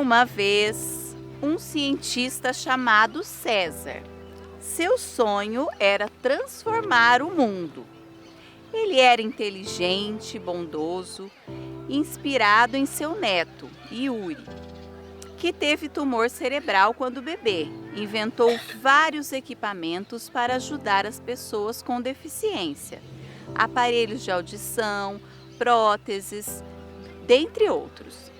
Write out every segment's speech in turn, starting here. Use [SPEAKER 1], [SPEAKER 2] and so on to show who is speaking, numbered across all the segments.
[SPEAKER 1] Era uma vez um cientista chamado César. Seu sonho era transformar o mundo. Ele era inteligente, bondoso, inspirado em seu neto, Yuri, que teve tumor cerebral quando bebê. Inventou vários equipamentos para ajudar as pessoas com deficiência, aparelhos de audição, próteses, dentre outros.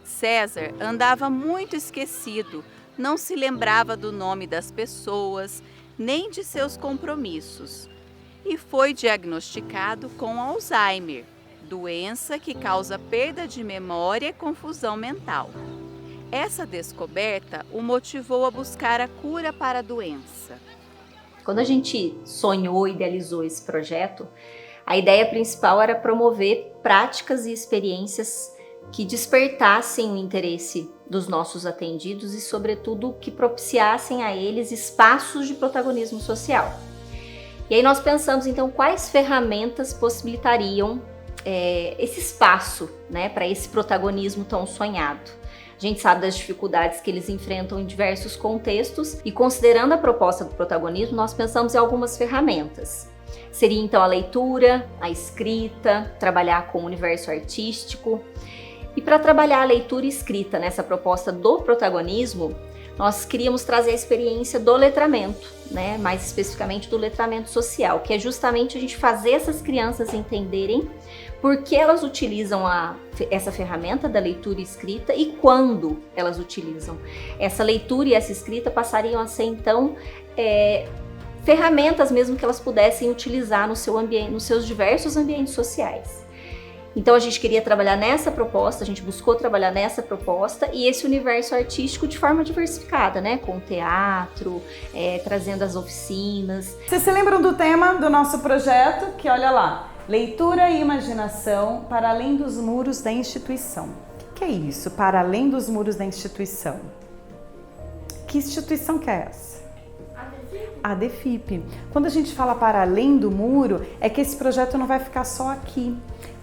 [SPEAKER 1] César andava muito esquecido, não se lembrava do nome das pessoas, nem de seus compromissos, e foi diagnosticado com Alzheimer, doença que causa perda de memória e confusão mental. Essa descoberta o motivou a buscar a cura para a doença.
[SPEAKER 2] Quando a gente sonhou e idealizou esse projeto, a ideia principal era promover práticas e experiências que despertassem o interesse dos nossos atendidos e, sobretudo, que propiciassem a eles espaços de protagonismo social. E aí nós pensamos, então, quais ferramentas possibilitariam esse espaço, né, para esse protagonismo tão sonhado. A gente sabe das dificuldades que eles enfrentam em diversos contextos e, considerando a proposta do protagonismo, nós pensamos em algumas ferramentas. Seria, então, a leitura, a escrita, trabalhar com o universo artístico. E para trabalhar a leitura e escrita nessa proposta do protagonismo, nós queríamos trazer a experiência do letramento, né? Mais especificamente do letramento social, que é justamente a gente fazer essas crianças entenderem por que elas utilizam essa ferramenta da leitura e escrita e quando elas utilizam. Essa leitura e essa escrita passariam a ser, então, ferramentas mesmo que elas pudessem utilizar no seu ambiente, nos seus diversos ambientes sociais. Então a gente queria trabalhar nessa proposta, a gente buscou trabalhar nessa proposta e esse universo artístico de forma diversificada, né? Com teatro, trazendo as oficinas.
[SPEAKER 3] Vocês se lembram do tema do nosso projeto? Que olha lá, leitura e imaginação para além dos muros da instituição. O que é isso, para além dos muros da instituição? Que instituição que é essa? A DEFIP. Quando a gente fala para além do muro, é que esse projeto não vai ficar só aqui,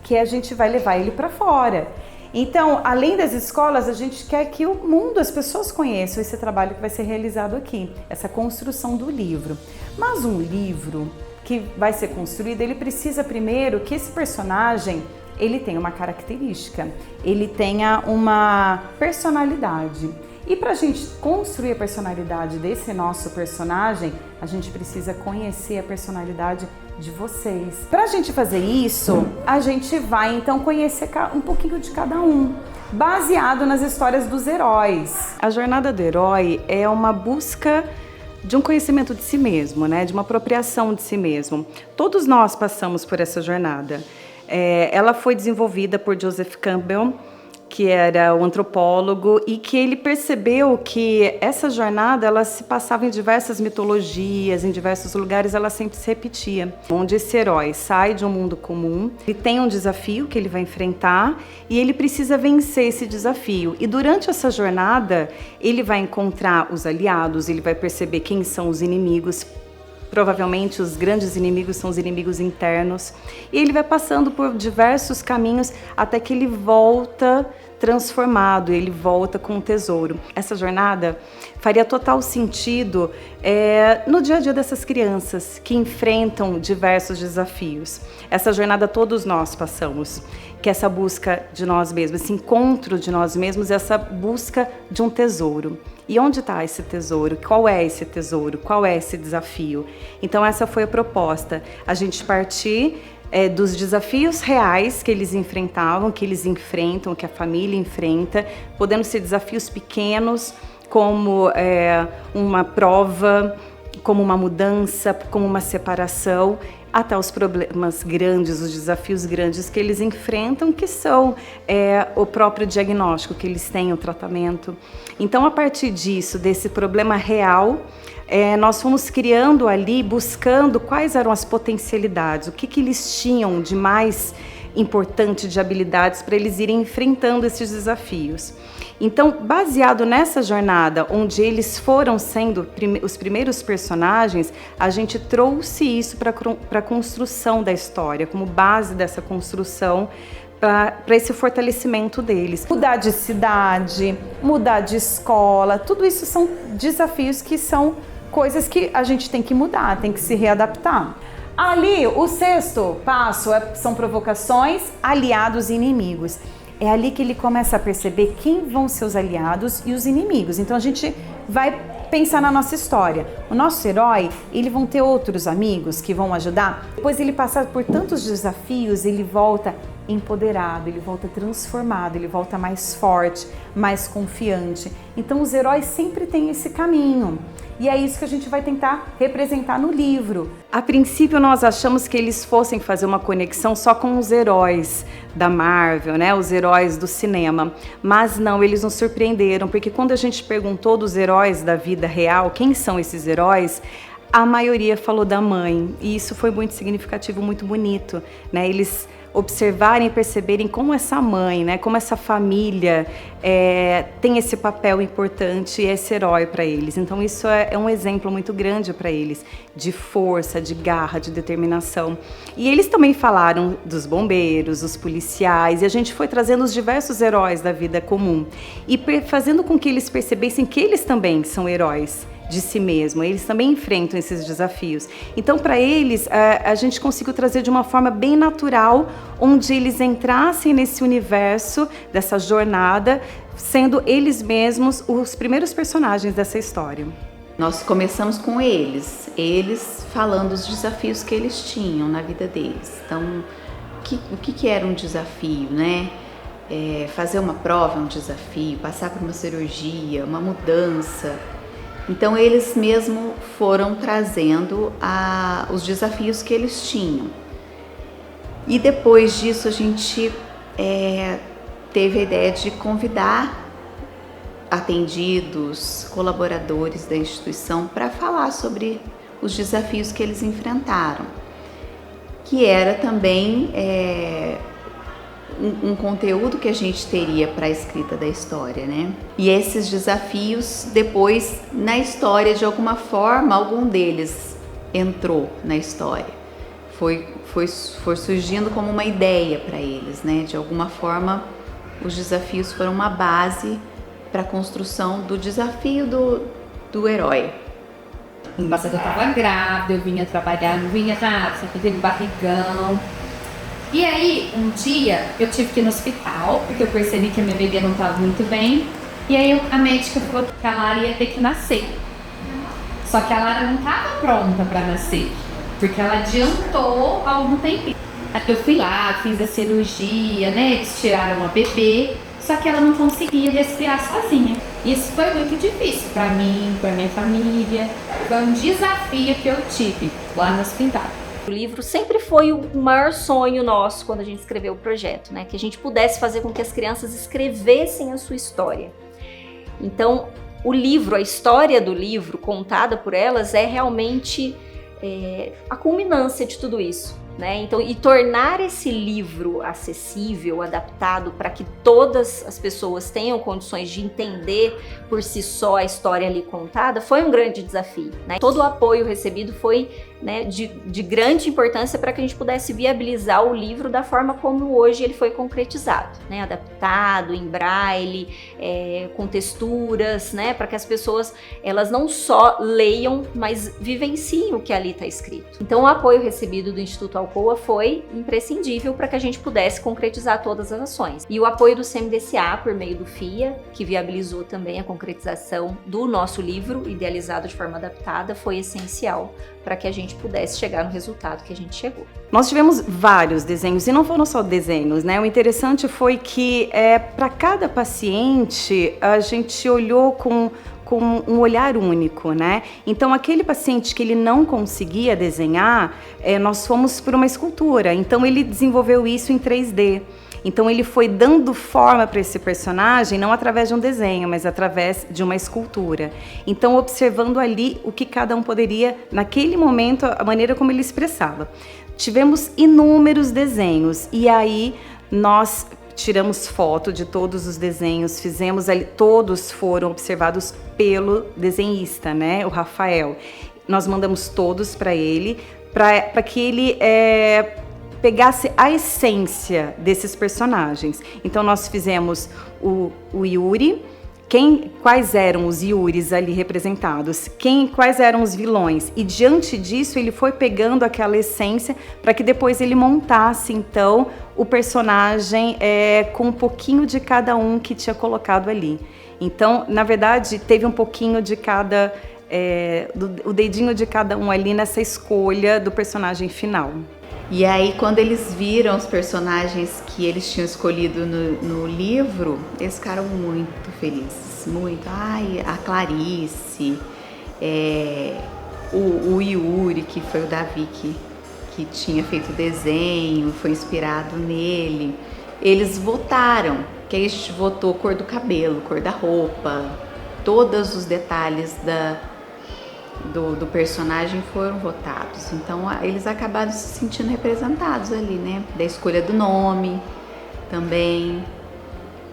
[SPEAKER 3] que a gente vai levar ele para fora. Então, além das escolas, a gente quer que o mundo, as pessoas conheçam esse trabalho que vai ser realizado aqui, essa construção do livro. Mas um livro que vai ser construído, ele precisa primeiro que esse personagem, ele tenha uma característica, ele tenha uma personalidade. E para a gente construir a personalidade desse nosso personagem, a gente precisa conhecer a personalidade de vocês. Para a gente fazer isso, a gente vai então conhecer um pouquinho de cada um, baseado nas histórias dos heróis. A jornada do herói é uma busca de um conhecimento de si mesmo, né? De uma apropriação de si mesmo. Todos nós passamos por essa jornada. Ela foi desenvolvida por Joseph Campbell, que era um antropólogo, e que ele percebeu que essa jornada ela se passava em diversas mitologias, em diversos lugares, ela sempre se repetia. Onde esse herói sai de um mundo comum, ele tem um desafio que ele vai enfrentar e ele precisa vencer esse desafio. E durante essa jornada, ele vai encontrar os aliados, ele vai perceber quem são os inimigos. Provavelmente os grandes inimigos são os inimigos internos. E ele vai passando por diversos caminhos até que ele volta transformado, ele volta com um tesouro. Essa jornada faria total sentido no dia a dia dessas crianças que enfrentam diversos desafios. Essa jornada todos nós passamos, que é essa busca de nós mesmos, esse encontro de nós mesmos, essa busca de um tesouro. E onde está esse tesouro? Qual é esse tesouro? Qual é esse desafio? Então essa foi a proposta, a gente partir dos desafios reais que eles enfrentavam, que eles enfrentam, que a família enfrenta, podendo ser desafios pequenos, como uma prova, como uma mudança, como uma separação, até os problemas grandes, os desafios grandes que eles enfrentam, que são o próprio diagnóstico que eles têm, o tratamento. Então, a partir disso, desse problema real, nós fomos criando ali, buscando quais eram as potencialidades, o que eles tinham de mais importante de habilidades para eles irem enfrentando esses desafios. Então, baseado nessa jornada, onde eles foram sendo os primeiros personagens, a gente trouxe isso para a construção da história, como base dessa construção, para esse fortalecimento deles. Mudar de cidade, mudar de escola, tudo isso são desafios que são coisas que a gente tem que mudar, tem que se readaptar. Ali, o sexto passo são provocações, aliados e inimigos. É ali que ele começa a perceber quem vão ser os aliados e os inimigos. Então a gente vai pensar na nossa história. O nosso herói, ele vão ter outros amigos que vão ajudar. Depois ele passar por tantos desafios, ele volta empoderado, ele volta transformado, ele volta mais forte, mais confiante. Então os heróis sempre têm esse caminho. E é isso que a gente vai tentar representar no livro. A princípio nós achamos que eles fossem fazer uma conexão só com os heróis da Marvel, né? Os heróis do cinema. Mas não, eles nos surpreenderam, porque quando a gente perguntou dos heróis da vida real, quem são esses heróis? A maioria falou da mãe. E isso foi muito significativo, muito bonito, né? Eles observarem e perceberem como essa mãe, né, como essa família tem esse papel importante e esse herói para eles. Então isso é um exemplo muito grande para eles, de força, de garra, de determinação. E eles também falaram dos bombeiros, dos policiais, e a gente foi trazendo os diversos heróis da vida comum e fazendo com que eles percebessem que eles também são heróis de si mesmo, eles também enfrentam esses desafios. Então, para eles, a gente conseguiu trazer de uma forma bem natural, onde eles entrassem nesse universo, dessa jornada, sendo eles mesmos os primeiros personagens dessa história.
[SPEAKER 1] Nós começamos com eles falando os desafios que eles tinham na vida deles. Então, o que era um desafio, né? Fazer uma prova é um desafio, passar por uma cirurgia, uma mudança. Então eles mesmo foram trazendo os desafios que eles tinham. E depois disso a gente teve a ideia de convidar atendidos, colaboradores da instituição para falar sobre os desafios que eles enfrentaram, que era também um conteúdo que a gente teria para a escrita da história, né? E esses desafios, depois, na história, de alguma forma, algum deles entrou na história. Foi surgindo como uma ideia para eles, né? De alguma forma, os desafios foram uma base para a construção do desafio do herói.
[SPEAKER 4] No passado eu estava grávida, eu vinha trabalhar, não vinha nada, sempre teve barrigão. E aí, um dia, eu tive que ir no hospital, porque eu percebi que a minha bebê não estava muito bem. E aí, a médica falou que a Lara ia ter que nascer. Só que a Lara não estava pronta para nascer, porque ela adiantou algum tempo. Aí eu fui lá, fiz a cirurgia, né, eles tiraram a bebê, só que ela não conseguia respirar sozinha. Isso foi muito difícil para mim, para minha família. Foi um desafio que eu tive lá no hospital.
[SPEAKER 2] O livro sempre foi o maior sonho nosso quando a gente escreveu o projeto, né? Que a gente pudesse fazer com que as crianças escrevessem a sua história. Então, o livro, a história do livro contada por elas é realmente a culminância de tudo isso, né? Então, e tornar esse livro acessível, adaptado para que todas as pessoas tenham condições de entender por si só a história ali contada, foi um grande desafio, né? Todo o apoio recebido foi, né, de grande importância para que a gente pudesse viabilizar o livro da forma como hoje ele foi concretizado, né? Adaptado, em braille, com texturas, né? Para que as pessoas, elas não só leiam, mas vivenciem o que ali está escrito. Então, o apoio recebido do Instituto Alcoa foi imprescindível para que a gente pudesse concretizar todas as ações. E o apoio do CMDCA, por meio do FIA, que viabilizou também a concretização do nosso livro, idealizado de forma adaptada, foi essencial para que a gente pudesse chegar no resultado que a gente chegou.
[SPEAKER 3] Nós tivemos vários desenhos, e não foram só desenhos, né? O interessante foi que para cada paciente a gente olhou com um olhar único, né? Então, aquele paciente que ele não conseguia desenhar, nós fomos por uma escultura. Então, ele desenvolveu isso em 3D. Então, ele foi dando forma para esse personagem, não através de um desenho, mas através de uma escultura. Então, observando ali o que cada um poderia, naquele momento, a maneira como ele expressava. Tivemos inúmeros desenhos, e aí nós tiramos foto de todos os desenhos, fizemos ali, todos foram observados pelo desenhista, né, o Rafael. Nós mandamos todos para ele, para que ele pegasse a essência desses personagens. Então nós fizemos o Yuri, quais eram os Yuris ali representados, quais eram os vilões, e diante disso ele foi pegando aquela essência para que depois ele montasse então o personagem com um pouquinho de cada um que tinha colocado ali. Então, na verdade, teve um pouquinho de cada, o dedinho de cada um ali nessa escolha do personagem final.
[SPEAKER 1] E aí, quando eles viram os personagens que eles tinham escolhido no livro, eles ficaram muito felizes, muito. Ai, a Clarice, o Yuri, que foi o Davi que tinha feito o desenho, foi inspirado nele. Eles votaram, que aí a gente votou cor do cabelo, cor da roupa, todos os detalhes do personagem foram votados. Então eles acabaram se sentindo representados ali, né? Da escolha do nome também,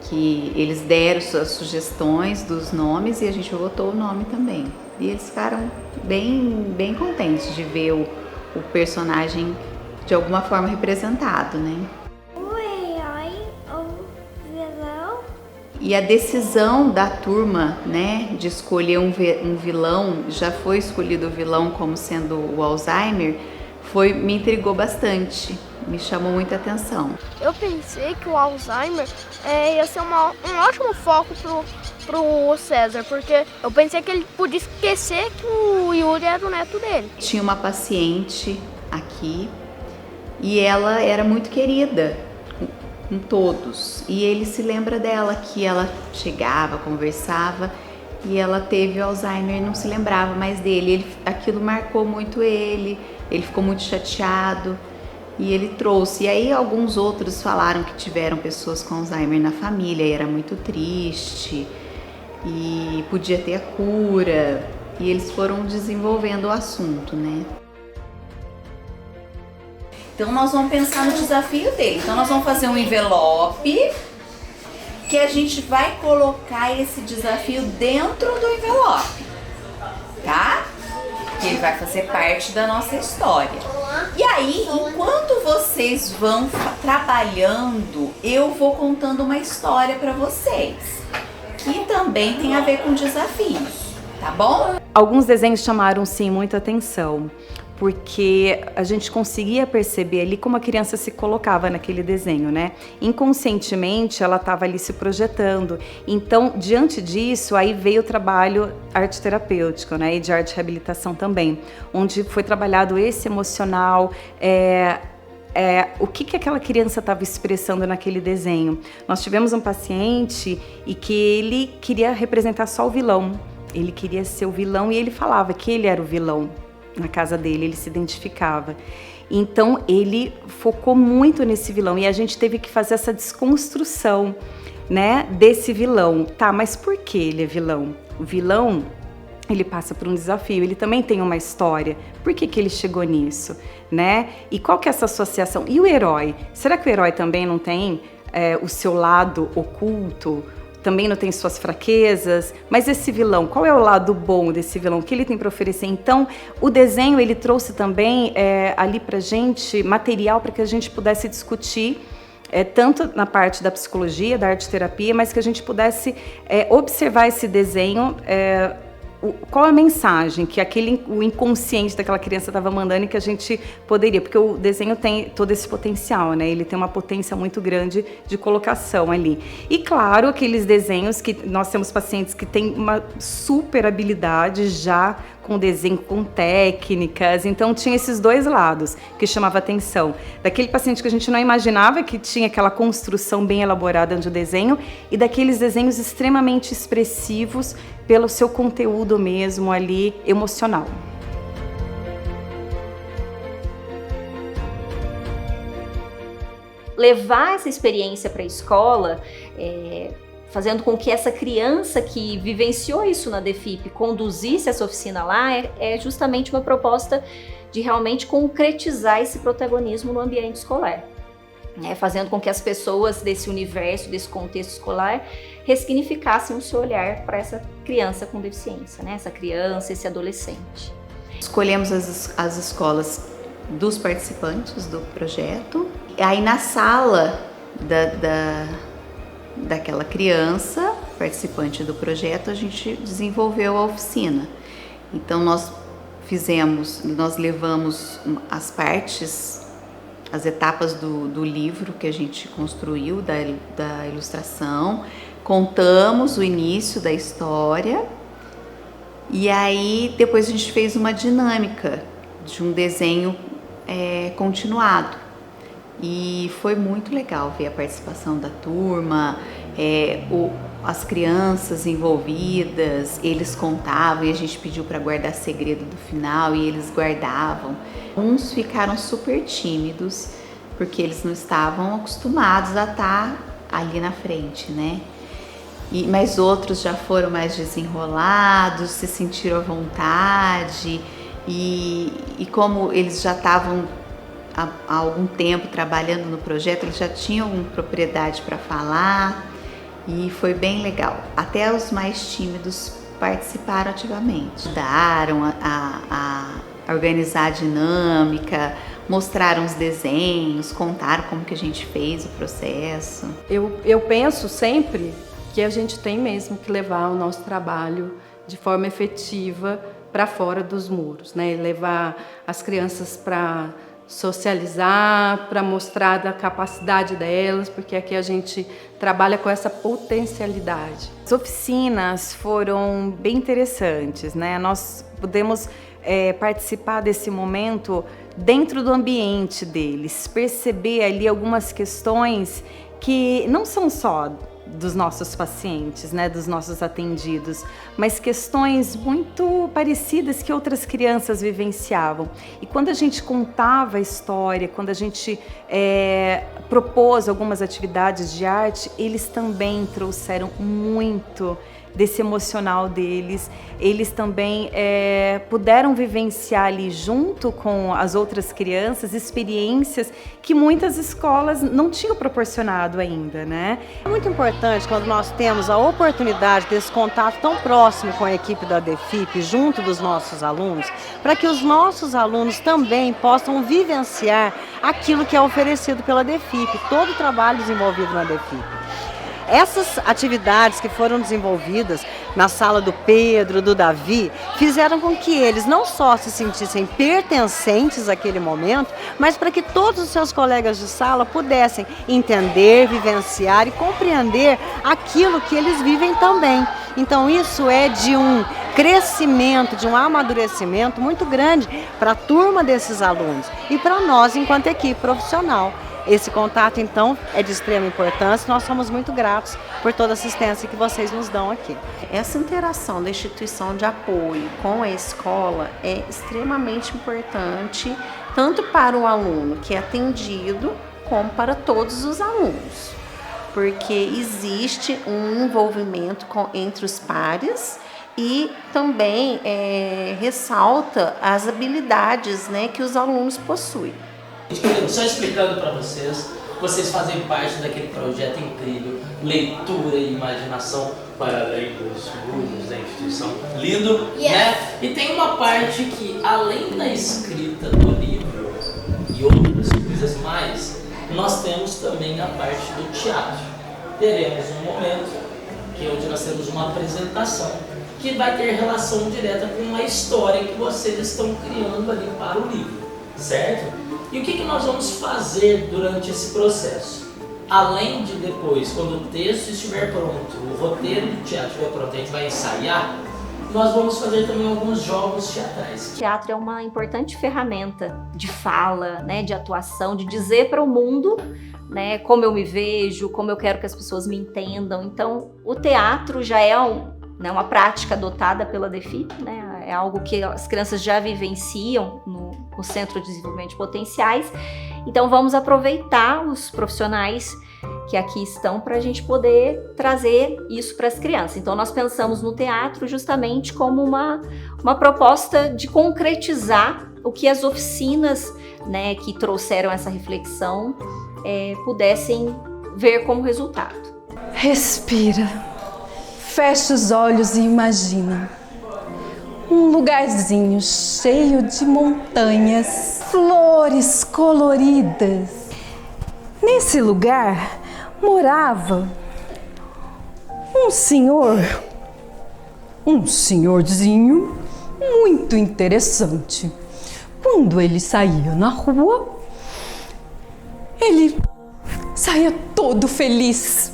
[SPEAKER 1] que eles deram suas sugestões dos nomes e a gente votou o nome também. E eles ficaram bem contentes de ver o personagem de alguma forma representado, né? E a decisão da turma, né, de escolher um vilão, já foi escolhido o vilão como sendo o Alzheimer, me intrigou bastante, me chamou muita atenção.
[SPEAKER 5] Eu pensei que o Alzheimer ia ser um ótimo foco pro César, porque eu pensei que ele podia esquecer que o Yuri era o neto dele.
[SPEAKER 1] Tinha uma paciente aqui e ela era muito querida com todos, e ele se lembra dela, que ela chegava, conversava, e ela teve Alzheimer e não se lembrava mais dele. Aquilo marcou muito ele ficou muito chateado e ele trouxe. E aí alguns outros falaram que tiveram pessoas com Alzheimer na família e era muito triste e podia ter a cura, e eles foram desenvolvendo o assunto, né? Então nós vamos pensar no desafio dele. Então nós vamos fazer um envelope que a gente vai colocar esse desafio dentro do envelope, tá? Que ele vai fazer parte da nossa história. E aí, enquanto vocês vão trabalhando, eu vou contando uma história para vocês, que também tem a ver com desafios, tá bom?
[SPEAKER 3] Alguns desenhos chamaram sim muita atenção, porque a gente conseguia perceber ali como a criança se colocava naquele desenho, né? Inconscientemente ela estava ali se projetando. Então, diante disso, aí veio o trabalho arte terapêutico, né? E de arte reabilitação também, onde foi trabalhado esse emocional, o que aquela criança estava expressando naquele desenho. Nós tivemos um paciente e que ele queria representar só o vilão. Ele queria ser o vilão e ele falava que ele era o vilão. Na casa dele, ele se identificava. Então, ele focou muito nesse vilão e a gente teve que fazer essa desconstrução, né, desse vilão. Tá, mas por que ele é vilão? O vilão, ele passa por um desafio, ele também tem uma história. Por que ele chegou nisso, né? E qual que é essa associação? E o herói? Será que o herói também não tem o seu lado oculto? Também não tem suas fraquezas, mas esse vilão, qual é o lado bom desse vilão? O que ele tem para oferecer? Então, o desenho, ele trouxe também ali pra gente material para que a gente pudesse discutir, tanto na parte da psicologia, da arte terapia, mas que a gente pudesse observar esse desenho, qual a mensagem que o inconsciente daquela criança estava mandando e que a gente poderia, porque o desenho tem todo esse potencial, né? Ele tem uma potência muito grande de colocação ali. E claro, aqueles desenhos que nós temos pacientes que têm uma super habilidade já com desenho, com técnicas, então tinha esses dois lados que chamava atenção. Daquele paciente que a gente não imaginava que tinha aquela construção bem elaborada de desenho e daqueles desenhos extremamente expressivos pelo seu conteúdo mesmo ali emocional.
[SPEAKER 2] Levar essa experiência para a escola, fazendo com que essa criança que vivenciou isso na DEFIP conduzisse essa oficina lá, é justamente uma proposta de realmente concretizar esse protagonismo no ambiente escolar. Fazendo com que as pessoas desse universo, desse contexto escolar, ressignificassem o seu olhar para essa criança com deficiência, né? Essa criança, esse adolescente.
[SPEAKER 1] Escolhemos as escolas dos participantes do projeto. Aí na sala daquela criança participante do projeto, a gente desenvolveu a oficina. Então nós levamos as partes, as etapas do livro que a gente construiu, da ilustração, contamos o início da história e aí depois a gente fez uma dinâmica de um desenho continuado. E foi muito legal ver a participação da turma, as crianças envolvidas, eles contavam e a gente pediu para guardar segredo do final e eles guardavam. Uns ficaram super tímidos, porque eles não estavam acostumados a estar ali na frente, né? Mas outros já foram mais desenrolados, se sentiram à vontade e como eles já estavam há algum tempo trabalhando no projeto, eles já tinham propriedade para falar e foi bem legal. Até os mais tímidos participaram ativamente, ajudaram a organizar a dinâmica, mostraram os desenhos, contaram como que a gente fez o processo.
[SPEAKER 6] Eu penso sempre que a gente tem mesmo que levar o nosso trabalho de forma efetiva para fora dos muros, né? Levar as crianças para socializar, para mostrar da capacidade delas, porque aqui a gente trabalha com essa potencialidade.
[SPEAKER 3] As oficinas foram bem interessantes, né? Nós pudemos participar desse momento dentro do ambiente deles, perceber ali algumas questões que não são só dos nossos pacientes, né, dos nossos atendidos, mas questões muito parecidas que outras crianças vivenciavam. E quando a gente contava a história, quando a gente propôs algumas atividades de arte, eles também trouxeram muito desse emocional deles. Eles também puderam vivenciar ali junto com as outras crianças experiências que muitas escolas não tinham proporcionado ainda, né?
[SPEAKER 7] É muito importante quando nós temos a oportunidade desse contato tão próximo com a equipe da DEFIP, junto dos nossos alunos, para que os nossos alunos também possam vivenciar aquilo que é oferecido pela DEFIP, todo o trabalho desenvolvido na DEFIP. Essas atividades que foram desenvolvidas na sala do Pedro, do Davi, fizeram com que eles não só se sentissem pertencentes àquele momento, mas para que todos os seus colegas de sala pudessem entender, vivenciar e compreender aquilo que eles vivem também. Então isso é de um crescimento, de um amadurecimento muito grande para a turma desses alunos e para nós enquanto equipe profissional. Esse contato, então, é de extrema importância. Nós somos muito gratos por toda a assistência que vocês nos dão aqui.
[SPEAKER 8] Essa interação da instituição de apoio com a escola é extremamente importante, tanto para o aluno que é atendido, como para todos os alunos. Porque existe um envolvimento entre os pares e também ressalta as habilidades, né, que os alunos possuem.
[SPEAKER 9] Só explicando para vocês fazem parte daquele projeto incrível, leitura e imaginação para além dos muros da instituição. Lindo, né? E tem uma parte que, além da escrita do livro e outras coisas mais, nós temos também a parte do teatro. Teremos um momento onde nós temos uma apresentação que vai ter relação direta com a história que vocês estão criando ali para o livro, certo? E o que nós vamos fazer durante esse processo? Além de depois, quando o texto estiver pronto, o roteiro do teatro estiver pronto, a gente vai ensaiar, nós vamos fazer também alguns jogos teatrais.
[SPEAKER 2] O teatro é uma importante ferramenta de fala, né, de atuação, de dizer para o mundo, né, como eu me vejo, como eu quero que as pessoas me entendam. Então, o teatro já é uma prática adotada pela DEFIP, né? É algo que as crianças já vivenciam no Centro de Desenvolvimento de Potenciais. Então vamos aproveitar os profissionais que aqui estão para a gente poder trazer isso para as crianças. Então nós pensamos no teatro justamente como uma proposta de concretizar o que as oficinas, né, que trouxeram essa reflexão pudessem ver como resultado.
[SPEAKER 10] Respira, fecha os olhos e imagina um lugarzinho cheio de montanhas, flores coloridas. Nesse lugar morava um senhorzinho muito interessante. Quando ele saía na rua, ele saía todo feliz.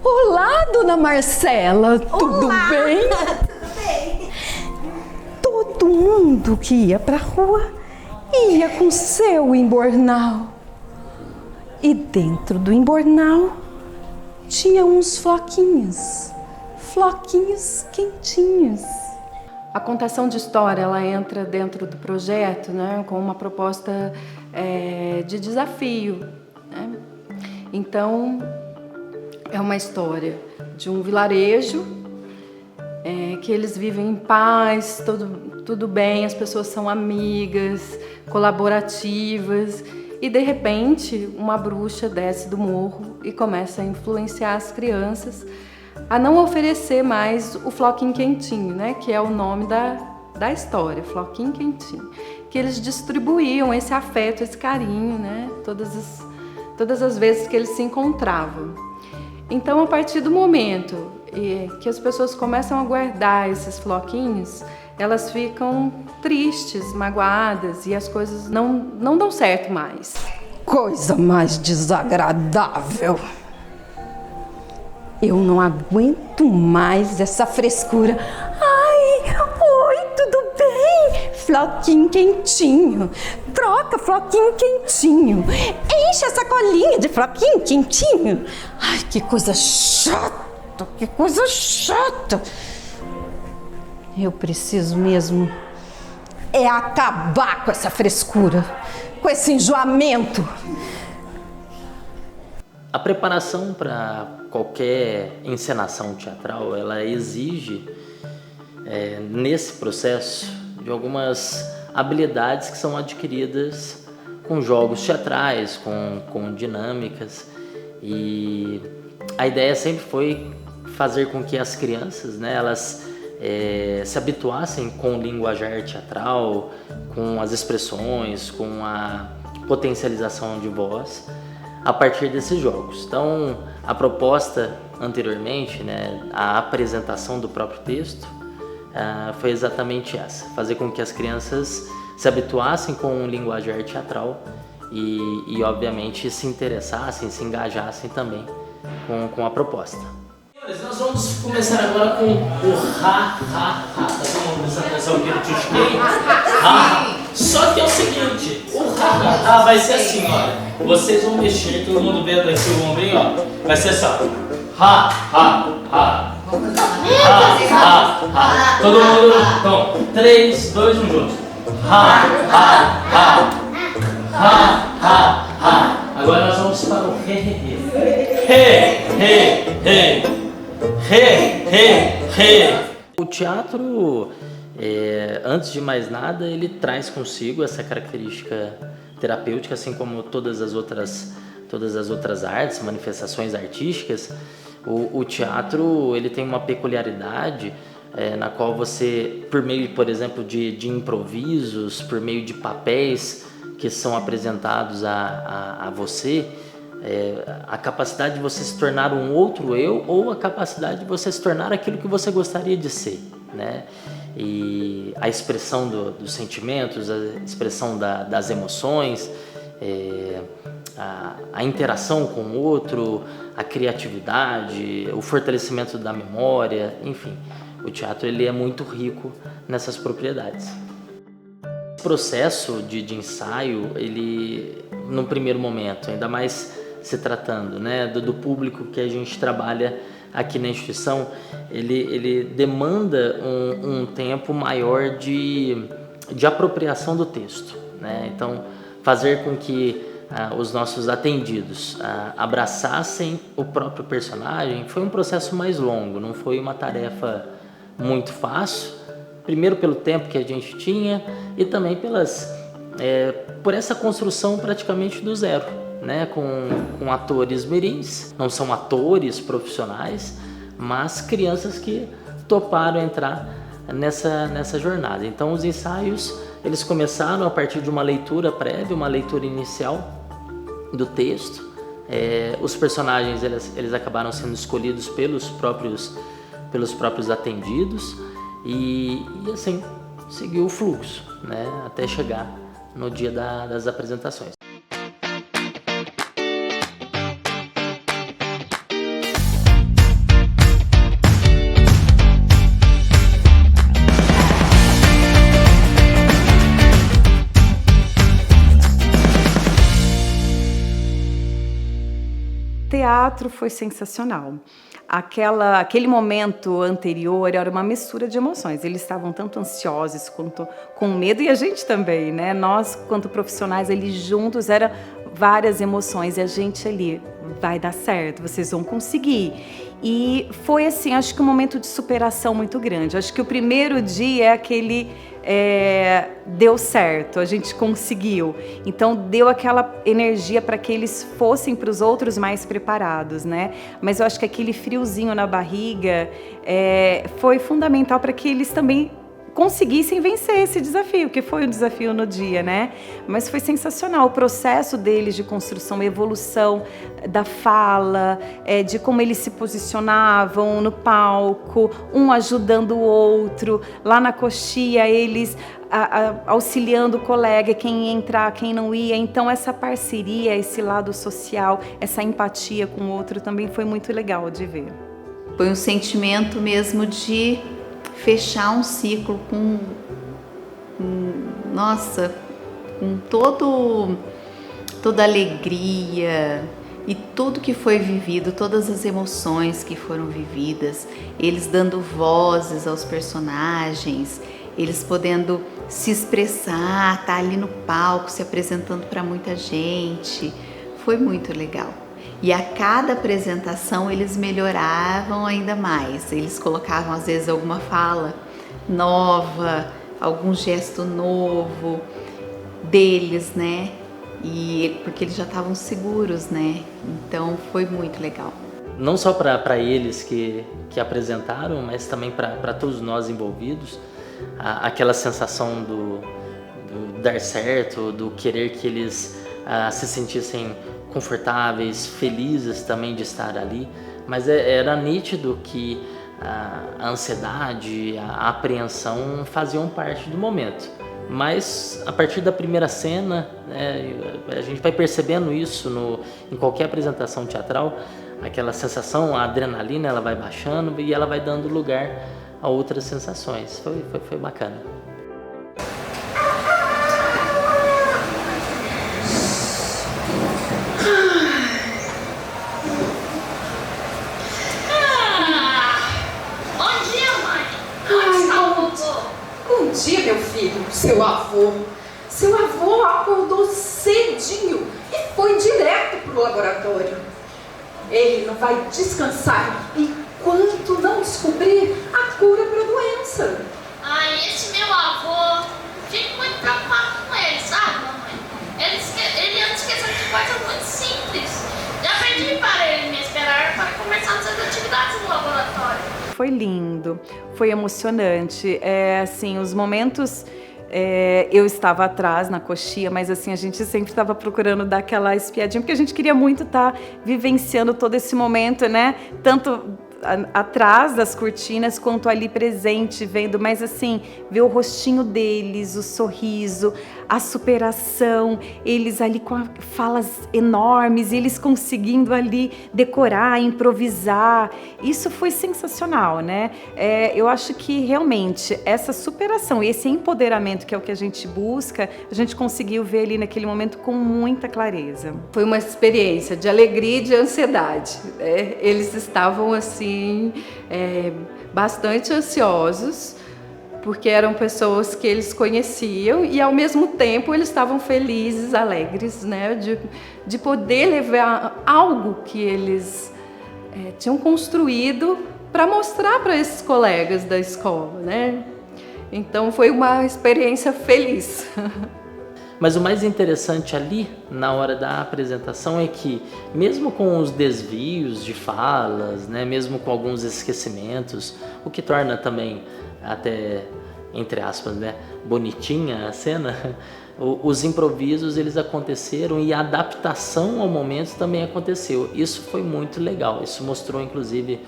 [SPEAKER 10] Olá, dona Marcela, tudo bem?
[SPEAKER 2] Tudo bem.
[SPEAKER 10] Todo mundo que ia pra rua ia com seu embornal. E dentro do embornal tinha uns floquinhos quentinhos.
[SPEAKER 6] A contação de história, ela entra dentro do projeto, né, com uma proposta de desafio, né? Então, é uma história de um vilarejo que eles vivem em paz, tudo bem, as pessoas são amigas, colaborativas, e de repente uma bruxa desce do morro e começa a influenciar as crianças a não oferecer mais o floquinho quentinho, né, que é o nome da história, floquinho quentinho, que eles distribuíam esse afeto, esse carinho, né, todas as vezes que eles se encontravam. Então, a partir do momento que as pessoas começam a guardar esses floquinhos, elas ficam tristes, magoadas, e as coisas não dão certo mais.
[SPEAKER 10] Coisa mais desagradável. Eu não aguento mais essa frescura. Ai, oi, tudo bem? Floquinho quentinho. Troca floquinho quentinho. Enche a sacolinha de floquinho quentinho. Ai, que coisa chata, que coisa chata. Eu preciso mesmo acabar com essa frescura, com esse enjoamento.
[SPEAKER 9] A preparação para qualquer encenação teatral, ela exige, nesse processo, de algumas habilidades que são adquiridas com jogos teatrais, com dinâmicas. E a ideia sempre foi fazer com que as crianças, né, elas se habituassem com o linguajar teatral, com as expressões, com a potencialização de voz a partir desses jogos. Então, a proposta anteriormente, né, a apresentação do próprio texto, foi exatamente essa: fazer com que as crianças se habituassem com o linguajar teatral e obviamente, se interessassem, se engajassem também com a proposta. Nós vamos começar agora com o ha, ha, ha. Tá todo mundo prestando atenção que eu te expliquei? Ha. Só que é o seguinte, o ha, ha, ha vai ser assim, ó. Vocês vão mexer, todo mundo vendo aqui o ombrinho, ó. Vai ser só ha, ha, ha. Ha, ha, ha. Todo mundo, então, 3, 2, 1, juntos. Ha, ha, ha. Ha, ha, ha. Agora nós vamos para o re, re, re. Re, re, re. O teatro, antes de mais nada, ele traz consigo essa característica terapêutica, assim como todas as outras artes, manifestações artísticas. O teatro, ele tem uma peculiaridade na qual você, por meio, por exemplo, de improvisos, por meio de papéis que são apresentados a você, a capacidade de você se tornar um outro eu, ou a capacidade de você se tornar aquilo que você gostaria de ser, né? E a expressão dos sentimentos, a expressão das emoções, a interação com o outro, a criatividade, o fortalecimento da memória, enfim, o teatro ele é muito rico nessas propriedades. O processo de ensaio, ele, no primeiro momento, ainda mais se tratando, né, do público que a gente trabalha aqui na instituição, ele demanda um tempo maior de apropriação do texto, né? Então, fazer com que os nossos atendidos abraçassem o próprio personagem foi um processo mais longo, não foi uma tarefa muito fácil, primeiro pelo tempo que a gente tinha e também por essa construção praticamente do zero, né, com atores mirins, não são atores profissionais, mas crianças que toparam entrar nessa jornada. Então os ensaios, eles começaram a partir de uma leitura prévia, uma leitura inicial do texto. Os personagens, eles acabaram sendo escolhidos pelos próprios atendidos e assim, seguiu o fluxo, né, até chegar no dia das apresentações.
[SPEAKER 3] Teatro foi sensacional. Aquele momento anterior era uma mistura de emoções. Eles estavam tanto ansiosos quanto com medo, e a gente também, né? Nós, quanto profissionais, ali juntos, eram várias emoções. E a gente ali, vai dar certo, vocês vão conseguir. E foi assim, acho que um momento de superação muito grande. Acho que o primeiro dia é aquele... deu certo, a gente conseguiu. Então deu aquela energia para que eles fossem para os outros mais preparados, né? Mas eu acho que aquele friozinho na barriga foi fundamental para que eles também conseguissem vencer esse desafio, que foi um desafio no dia, né? Mas foi sensacional o processo deles de construção, evolução da fala, de como eles se posicionavam no palco, um ajudando o outro, lá na coxia eles auxiliando o colega, quem ia entrar, quem não ia. Então essa parceria, esse lado social, essa empatia com o outro também foi muito legal de ver.
[SPEAKER 1] Foi um sentimento mesmo de fechar um ciclo com toda a alegria e tudo que foi vivido, todas as emoções que foram vividas, eles dando vozes aos personagens, eles podendo se expressar, estar ali no palco, se apresentando para muita gente. Foi muito legal. E a cada apresentação eles melhoravam ainda mais. Eles colocavam às vezes alguma fala nova, algum gesto novo deles, né? E porque eles já estavam seguros, né? Então foi muito legal.
[SPEAKER 9] Não só para eles que apresentaram, mas também para todos nós envolvidos, aquela sensação do dar certo, do querer que eles se sentissem confortáveis, felizes também de estar ali, mas era nítido que a ansiedade, a apreensão faziam parte do momento. Mas a partir da primeira cena, a gente vai percebendo isso em qualquer apresentação teatral, aquela sensação, a adrenalina, ela vai baixando e ela vai dando lugar a outras sensações. Foi bacana.
[SPEAKER 10] Bom dia, meu filho, seu avô. Seu avô acordou cedinho e foi direto pro laboratório. Ele não vai descansar enquanto não descobrir a cura para a doença.
[SPEAKER 5] Esse meu avô, fico muito preocupado com ele, sabe, mamãe? Ele anda esquecendo de coisas muito simples. Já pedi para ele me esperar para começar as atividades no laboratório.
[SPEAKER 3] Foi lindo, foi emocionante. Assim, os momentos, eu estava atrás na coxia, mas assim, a gente sempre estava procurando dar aquela espiadinha, porque a gente queria muito estar vivenciando todo esse momento, né? Tanto atrás das cortinas quanto ali presente, vendo, mas assim, ver o rostinho deles, o sorriso, a superação, eles ali com falas enormes, eles conseguindo ali decorar, improvisar. Isso foi sensacional, né? Eu acho que realmente essa superação e esse empoderamento, que é o que a gente busca, a gente conseguiu ver ali naquele momento com muita clareza.
[SPEAKER 6] Foi uma experiência de alegria e de ansiedade, né? Eles estavam assim, bastante ansiosos, porque eram pessoas que eles conheciam e ao mesmo tempo eles estavam felizes, alegres, né, de poder levar algo que eles tinham construído para mostrar para esses colegas da escola, né? Então foi uma experiência feliz.
[SPEAKER 9] Mas o mais interessante ali, na hora da apresentação, é que mesmo com os desvios de falas, né, mesmo com alguns esquecimentos, o que torna também até, entre aspas, né, bonitinha a cena, os improvisos eles aconteceram e a adaptação ao momento também aconteceu. Isso foi muito legal, isso mostrou inclusive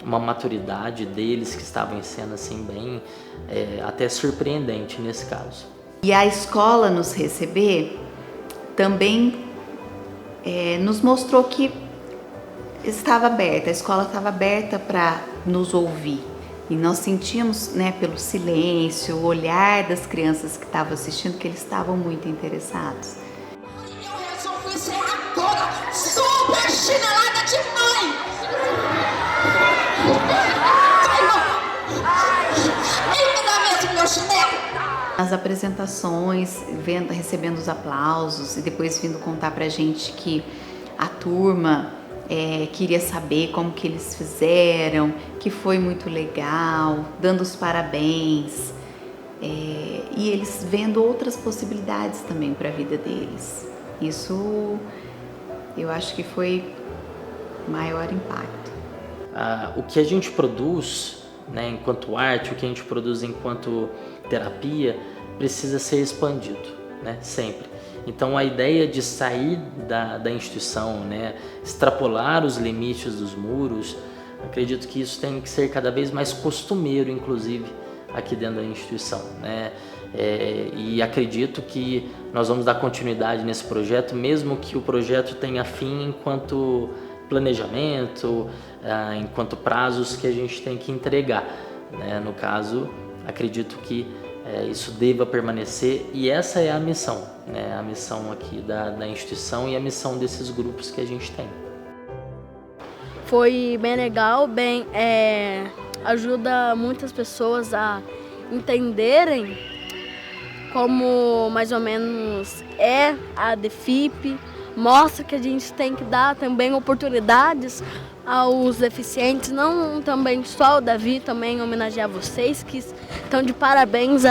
[SPEAKER 9] uma maturidade deles que estavam em cena assim bem, até surpreendente nesse caso.
[SPEAKER 11] E a escola nos receber também nos mostrou que estava aberta, a escola estava aberta para nos ouvir. E nós sentíamos, né, pelo silêncio, o olhar das crianças que estavam assistindo, que eles estavam muito interessados.
[SPEAKER 12] Eu resolvi ser agora super chinelada de mãe! Me dá mesmo meu chinelo!
[SPEAKER 11] As apresentações, recebendo os aplausos e depois vindo contar pra gente que a turma queria saber como que eles fizeram, que foi muito legal, dando os parabéns, e eles vendo outras possibilidades também para a vida deles. Isso eu acho que foi o maior impacto.
[SPEAKER 9] O que a gente produz, né, enquanto arte, o que a gente produz enquanto terapia, precisa ser expandido, né, sempre. Então a ideia de sair da instituição, né, extrapolar os limites dos muros, acredito que isso tem que ser cada vez mais costumeiro, inclusive, aqui dentro da instituição, né? E acredito que nós vamos dar continuidade nesse projeto, mesmo que o projeto tenha fim enquanto planejamento, enquanto prazos que a gente tem que entregar, né? No caso, acredito que isso deva permanecer, e essa é a missão, né? A missão aqui da instituição e a missão desses grupos que a gente tem.
[SPEAKER 13] Foi bem legal, ajuda muitas pessoas a entenderem como mais ou menos é a DEFIP, mostra que a gente tem que dar também oportunidades aos deficientes, não também só o Davi, também homenagear vocês que estão de parabéns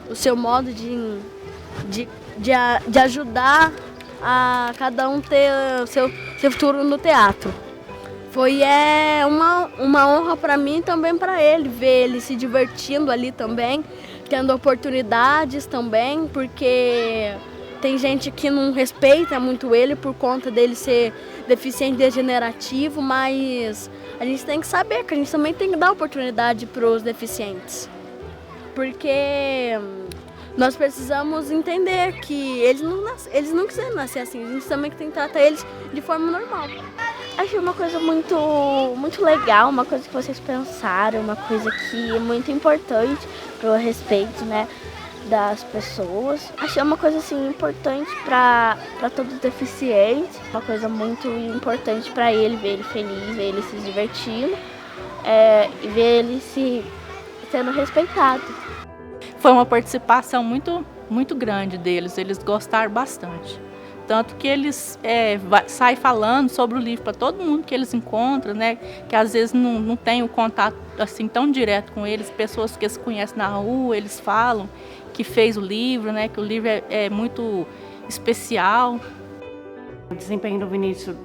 [SPEAKER 13] o seu modo de ajudar a cada um ter o seu futuro no teatro. Foi uma honra para mim e também para ele, ver ele se divertindo ali também, tendo oportunidades também, porque tem gente que não respeita muito ele por conta dele ser deficiente degenerativo, mas a gente tem que saber que a gente também tem que dar oportunidade para os deficientes. Porque nós precisamos entender que eles não quiseram nascer assim, a gente também tem que tratar eles de forma normal.
[SPEAKER 14] Achei uma coisa muito legal, uma coisa que vocês pensaram, uma coisa que é muito importante para o respeito, né, das pessoas. Achei uma coisa assim importante para todos os deficientes, uma coisa muito importante para ele, ver ele feliz, ver ele se divertindo e ver ele sendo respeitado.
[SPEAKER 15] Foi uma participação muito grande deles, eles gostaram bastante. Tanto que eles saem falando sobre o livro para todo mundo que eles encontram, né? Que às vezes não tem o contato assim tão direto com eles, pessoas que eles conhecem na rua, eles falam que fez o livro, né? Que o livro é muito especial.
[SPEAKER 16] O desempenho do Vinícius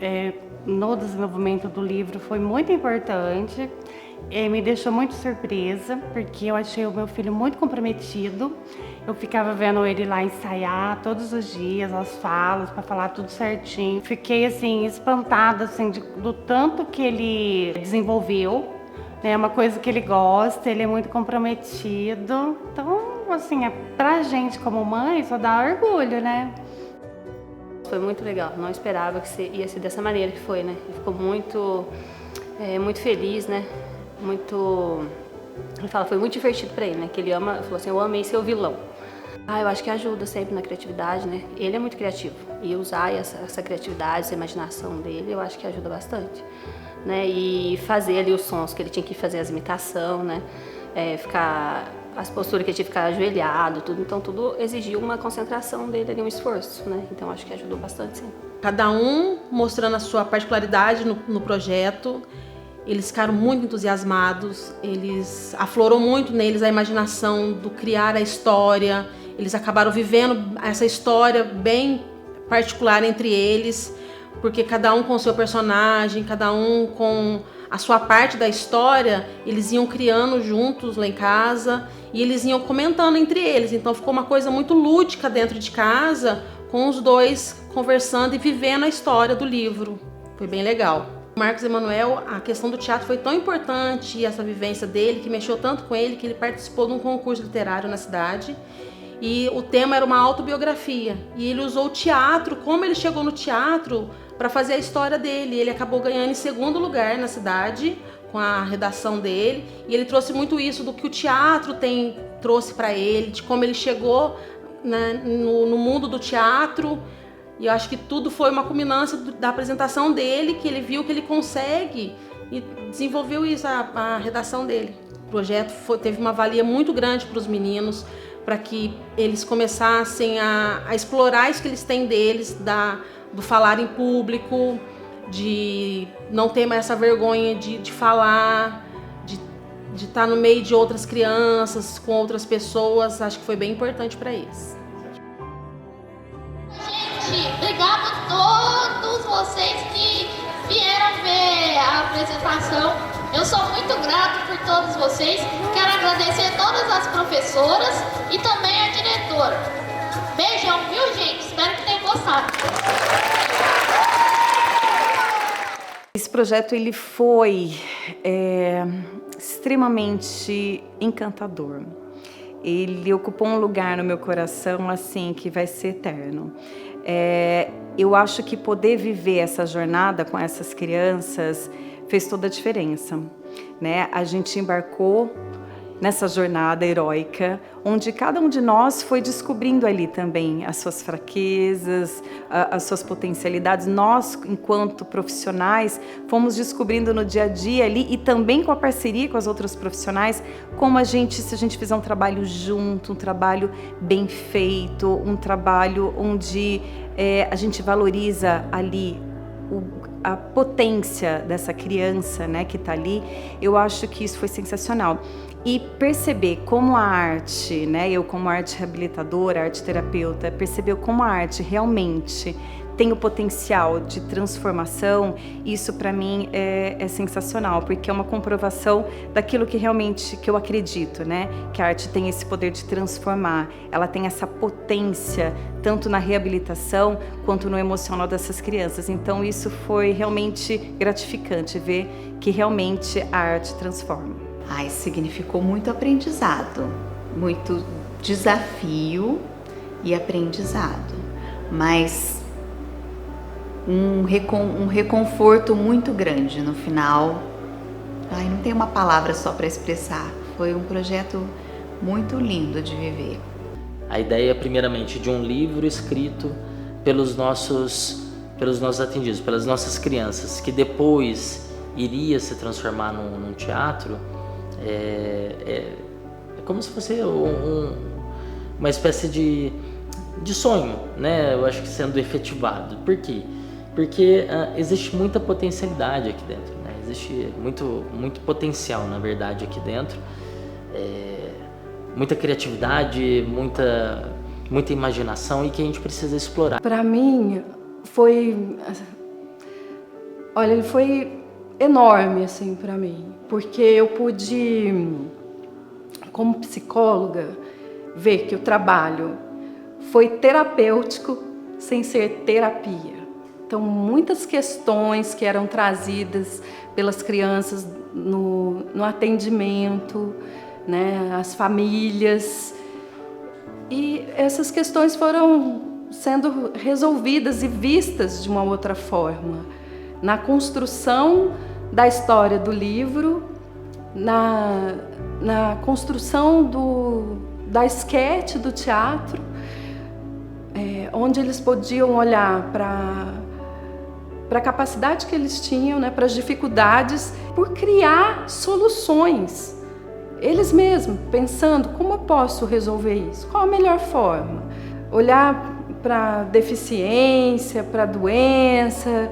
[SPEAKER 16] no desenvolvimento do livro foi muito importante. Me deixou muito surpresa, porque eu achei o meu filho muito comprometido. Eu ficava vendo ele lá ensaiar todos os dias, as falas, para falar tudo certinho. Fiquei, assim, espantada, assim, do tanto que ele desenvolveu. É uma coisa que ele gosta, ele é muito comprometido. Então, assim, pra gente como mãe, só dá orgulho, né?
[SPEAKER 17] Foi muito legal, não esperava que ia ser dessa maneira que foi, né? Ele ficou muito feliz, né? Ele fala, foi muito divertido pra ele, né? Que ele falou assim, eu amei ser o vilão. Eu acho que ajuda sempre na criatividade, né? Ele é muito criativo e usar essa criatividade, essa imaginação dele, eu acho que ajuda bastante, né? E fazer ali os sons que ele tinha que fazer, as imitações, né? As posturas que ele tinha que ficar ajoelhado, tudo. Então tudo exigiu uma concentração dele ali, um esforço, né? Então acho que ajudou bastante, sim.
[SPEAKER 18] Cada um mostrando a sua particularidade no projeto. Eles ficaram muito entusiasmados, aflorou muito neles a imaginação do criar a história. Eles acabaram vivendo essa história bem particular entre eles, porque cada um com o seu personagem, cada um com a sua parte da história, eles iam criando juntos lá em casa e eles iam comentando entre eles. Então ficou uma coisa muito lúdica dentro de casa, com os dois conversando e vivendo a história do livro. Foi bem legal. O Marcos Emanuel, a questão do teatro foi tão importante, e essa vivência dele, que mexeu tanto com ele, que ele participou de um concurso literário na cidade. E o tema era uma autobiografia. E ele usou o teatro, como ele chegou no teatro, para fazer a história dele. Ele acabou ganhando em segundo lugar na cidade, com a redação dele. E ele trouxe muito isso do que o teatro trouxe para ele, de como ele chegou, né, no mundo do teatro. E eu acho que tudo foi uma culminância da apresentação dele, que ele viu que ele consegue e desenvolveu isso, a redação dele. O projeto teve uma valia muito grande para os meninos, para que eles começassem a explorar isso que eles têm deles, do falar em público, de não ter mais essa vergonha de falar, de estar no meio de outras crianças, com outras pessoas. Acho que foi bem importante para eles.
[SPEAKER 5] Gente, obrigado a todos vocês que vieram ver a apresentação. Eu sou muito grato por todos vocês. Quero agradecer a todas as professoras e também a diretora. Beijão, viu, gente? Espero que tenham gostado.
[SPEAKER 3] Esse projeto ele foi extremamente encantador. Ele ocupou um lugar no meu coração assim que vai ser eterno. Eu acho que poder viver essa jornada com essas crianças fez toda a diferença, né? A gente embarcou nessa jornada heróica, onde cada um de nós foi descobrindo ali também as suas fraquezas, as suas potencialidades. Nós, enquanto profissionais, fomos descobrindo no dia a dia ali, e também com a parceria com as outras profissionais, como se a gente fizer um trabalho junto, um trabalho bem feito, um trabalho onde a gente valoriza ali a potência dessa criança, né, que está ali. Eu acho que isso foi sensacional. E perceber como a arte, né, eu como arte reabilitadora, arte terapeuta, perceber como a arte realmente tem o potencial de transformação, isso para mim é sensacional, porque é uma comprovação daquilo que realmente que eu acredito, né? Que a arte tem esse poder de transformar, ela tem essa potência tanto na reabilitação quanto no emocional dessas crianças. Então isso foi realmente gratificante ver que realmente a arte transforma.
[SPEAKER 11] Isso significou muito aprendizado, muito desafio e aprendizado, mas um reconforto muito grande no final. Não tem uma palavra só para expressar. Foi um projeto muito lindo de viver.
[SPEAKER 9] A ideia, primeiramente, de um livro escrito pelos nossos atendidos, pelas nossas crianças, que depois iria se transformar num teatro, é como se fosse uma espécie de sonho, né? Eu acho que sendo efetivado. Por quê? Porque existe muita potencialidade aqui dentro, né? Existe muito potencial, na verdade, aqui dentro. Muita criatividade, muita imaginação, e que a gente precisa explorar.
[SPEAKER 6] Para mim, ele foi enorme, assim, para mim. Porque eu pude, como psicóloga, ver que o trabalho foi terapêutico sem ser terapia. Então, muitas questões que eram trazidas pelas crianças no atendimento, né, as famílias, e essas questões foram sendo resolvidas e vistas de uma outra forma, na construção da história do livro, na construção da esquete do teatro, onde eles podiam olhar para a capacidade que eles tinham, né, para as dificuldades, por criar soluções. Eles mesmos, pensando, como eu posso resolver isso? Qual a melhor forma? Olhar para a deficiência, para a doença,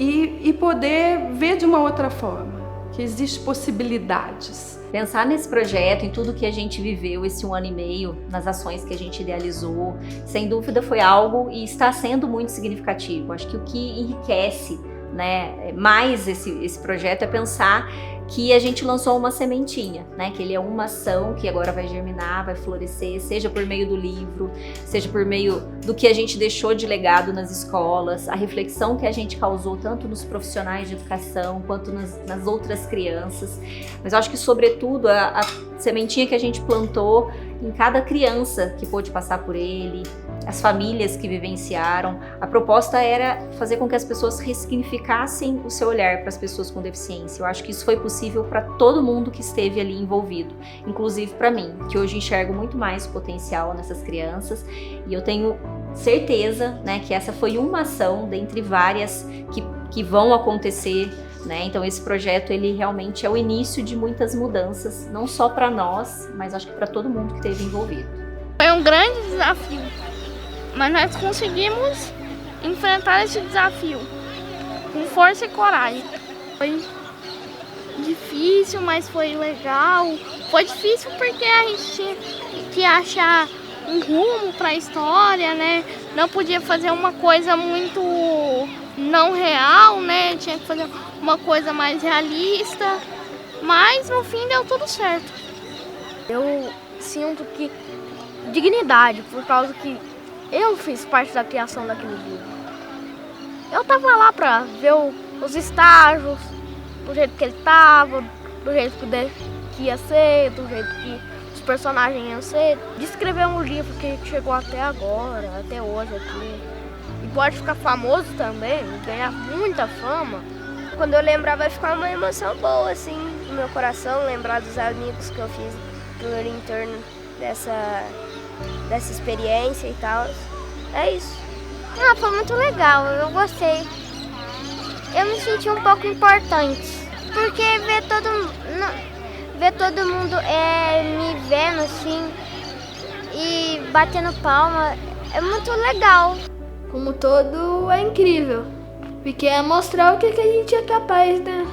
[SPEAKER 6] e poder ver de uma outra forma, que existem possibilidades.
[SPEAKER 2] Pensar nesse projeto, em tudo que a gente viveu esse 1 ano e meio, nas ações que a gente idealizou, sem dúvida foi algo e está sendo muito significativo. Acho que o que enriquece né, mais esse projeto é pensar que a gente lançou uma sementinha, né, que ele é uma ação que agora vai germinar, vai florescer, seja por meio do livro, seja por meio do que a gente deixou de legado nas escolas, a reflexão que a gente causou tanto nos profissionais de educação quanto nas outras crianças. Mas eu acho que, sobretudo, a sementinha que a gente plantou em cada criança que pôde passar por ele, as famílias que vivenciaram. A proposta era fazer com que as pessoas ressignificassem o seu olhar para as pessoas com deficiência. Eu acho que isso foi possível para todo mundo que esteve ali envolvido, inclusive para mim, que hoje enxergo muito mais o potencial nessas crianças, e eu tenho certeza, né, que essa foi uma ação dentre várias que vão acontecer, né? Então esse projeto, ele realmente é o início de muitas mudanças, não só para nós, mas acho que para todo mundo que esteve envolvido.
[SPEAKER 5] Foi um grande desafio, mas nós conseguimos enfrentar esse desafio com força e coragem. Foi difícil, mas foi legal. Foi difícil porque a gente tinha que achar um rumo para a história, né? Não podia fazer uma coisa muito não real, né? Tinha que fazer uma coisa mais realista, mas no fim deu tudo certo.
[SPEAKER 13] Eu sinto que dignidade, por causa que eu fiz parte da criação daquele livro. Eu tava lá pra ver os estágios, do jeito que ele tava, do jeito que ia ser, do jeito que os personagens iam ser. De escrever um livro que chegou até agora, até hoje aqui. E pode ficar famoso também, ganhar muita fama.
[SPEAKER 14] Quando eu lembrar, vai ficar uma emoção boa, assim, no meu coração, lembrar dos amigos que eu fiz em torno dessa experiência e tal. É isso.
[SPEAKER 19] Ah, foi muito legal, eu gostei. Eu me senti um pouco importante, porque ver todo mundo me vendo assim e batendo palma é muito legal.
[SPEAKER 13] Como todo, é incrível, porque é mostrar o que a gente é capaz, né?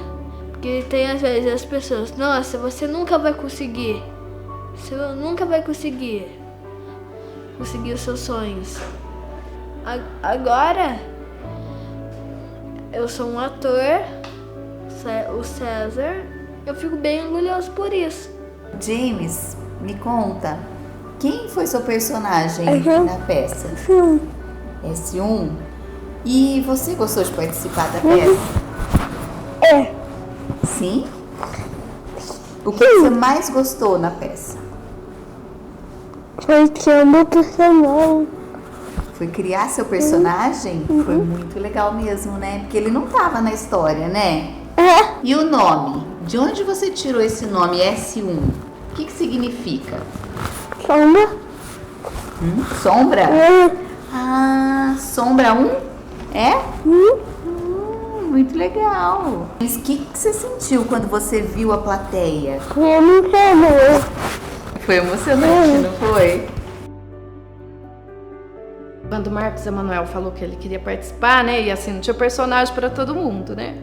[SPEAKER 13] Porque tem às vezes as pessoas, nossa, você nunca vai conseguir. Você nunca vai conseguir os seus sonhos. Agora, eu sou um ator, o César, eu fico bem orgulhoso por isso.
[SPEAKER 11] James, me conta, quem foi seu personagem na peça? S1. E você gostou de participar da peça? Sim? O que você mais gostou na peça?
[SPEAKER 19] Foi criar meu personagem.
[SPEAKER 11] Foi criar seu personagem? Foi muito legal mesmo, né? Porque ele não tava na história, né? E o nome? De onde você tirou esse nome S1? O que significa?
[SPEAKER 19] Sombra.
[SPEAKER 11] Sombra? Ah, Sombra 1? É? Muito legal. Mas o que você sentiu quando você viu a plateia?
[SPEAKER 19] Foi emocionante.
[SPEAKER 11] Foi emocionante, não foi?
[SPEAKER 6] Quando o Marcos Emanuel falou que ele queria participar, né? E assim, não tinha personagem para todo mundo, né?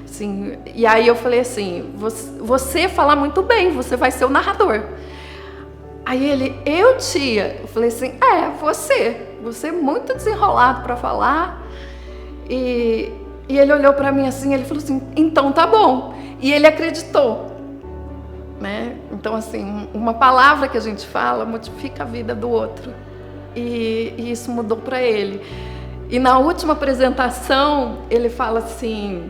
[SPEAKER 6] Assim, e aí eu falei assim, você fala muito bem, você vai ser o narrador. Aí ele, tia? Eu falei assim, você é muito desenrolado para falar. E ele olhou para mim assim, ele falou assim, então tá bom. E ele acreditou, né? Então assim, uma palavra que a gente fala modifica a vida do outro. E isso mudou para ele. E na última apresentação, ele fala assim,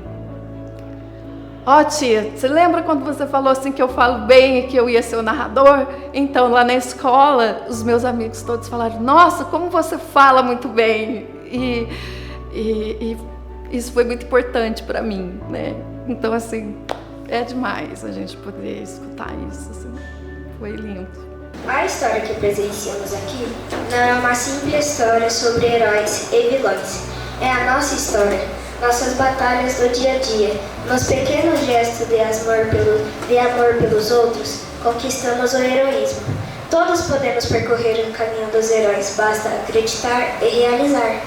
[SPEAKER 6] tia, você lembra quando você falou assim que eu falo bem e que eu ia ser o narrador? Então, lá na escola, os meus amigos todos falaram, nossa, como você fala muito bem. E isso foi muito importante para mim, né? Então, assim, é demais a gente poder escutar isso, assim. Foi lindo.
[SPEAKER 14] A história que presenciamos aqui não é uma simples história sobre heróis e vilões. É a nossa história, nossas batalhas do dia a dia. Nos pequenos gestos de amor pelos outros, conquistamos o heroísmo. Todos podemos percorrer o caminho dos heróis, basta acreditar e realizar.